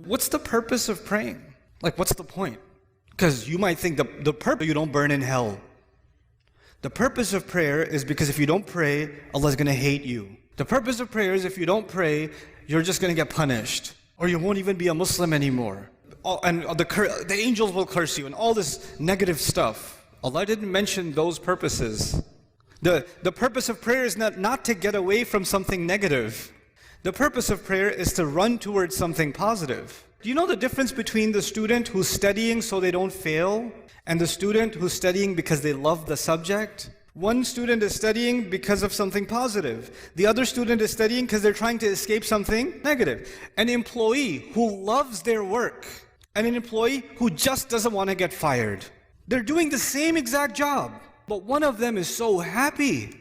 what's the purpose of praying? Like, what's the point? Because you might think the purpose, you don't burn in hell. The purpose of prayer is because if you don't pray, Allah's going to hate you. The purpose of prayer is if you don't pray, you're just going to get punished. Or you won't even be a Muslim anymore. And the angels will curse you and all this negative stuff. Allah didn't mention those purposes. The purpose of prayer is not to get away from something negative. The purpose of prayer is to run towards something positive. Do you know the difference between the student who's studying so they don't fail and the student who's studying because they love the subject? One student is studying because of something positive. The other student is studying because they're trying to escape something negative. An employee who loves their work and an employee who just doesn't want to get fired. They're doing the same exact job, but one of them is so happy,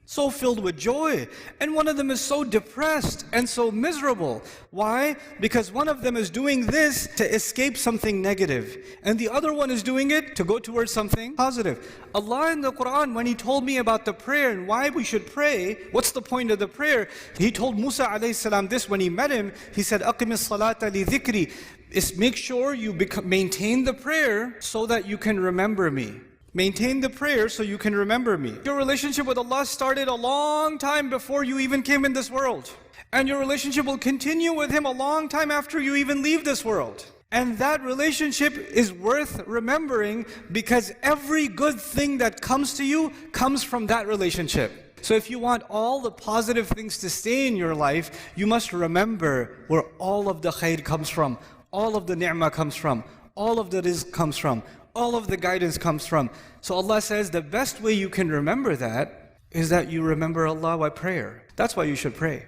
so filled with joy, and one of them is so depressed and so miserable. Why? Because one of them is doing this to escape something negative, and the other one is doing it to go towards something positive. Allah in the Quran, when He told me about the prayer and why we should pray, what's the point of the prayer? He told Musa alayhi salam this when he met him. He said, "Aqim as-salata li dhikri." Is make sure you maintain the prayer so that you can remember me. Maintain the prayer so you can remember me. Your relationship with Allah started a long time before you even came in this world. And your relationship will continue with Him a long time after you even leave this world. And that relationship is worth remembering because every good thing that comes to you comes from that relationship. So if you want all the positive things to stay in your life, you must remember where all of the khair comes from, all of the ni'mah comes from, all of the rizq comes from, all of the guidance comes from. So Allah says the best way you can remember that is that you remember Allah by prayer. That's why you should pray.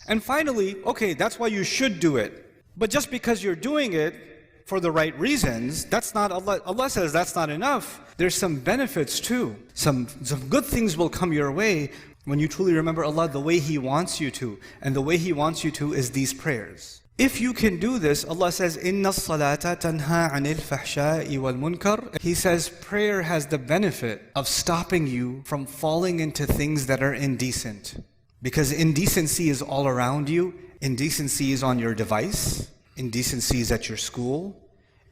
And finally, okay, that's why you should do it. But just because you're doing it for the right reasons, that's not Allah. Allah says that's not enough. There's some benefits too. Some good things will come your way when you truly remember Allah the way He wants you to. And the way He wants you to is these prayers. If you can do this, Allah says, "Inna as-salata tanha 'anil fahsha'i wal munkar." He says prayer has the benefit of stopping you from falling into things that are indecent. Because indecency is all around you. Indecency is on your device. Indecency is at your school.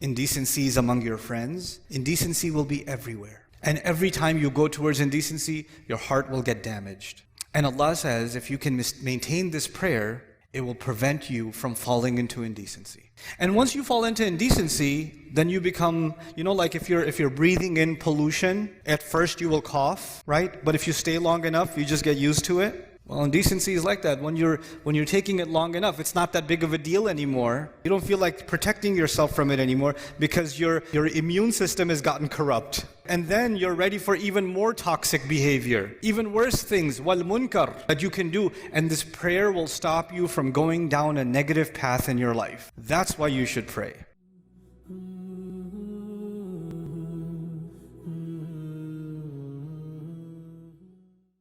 Indecency is among your friends. Indecency will be everywhere. And every time you go towards indecency, your heart will get damaged. And Allah says, if you can maintain this prayer, it will prevent you from falling into indecency. And once you fall into indecency, then you become, like if you're breathing in pollution, at first you will cough, right? But if you stay long enough, you just get used to it. Well, indecency is like that. When you're taking it long enough, it's not that big of a deal anymore. You don't feel like protecting yourself from it anymore because your immune system has gotten corrupt. And then you're ready for even more toxic behavior, even worse things, wal munkar, that you can do. And this prayer will stop you from going down a negative path in your life. That's why you should pray.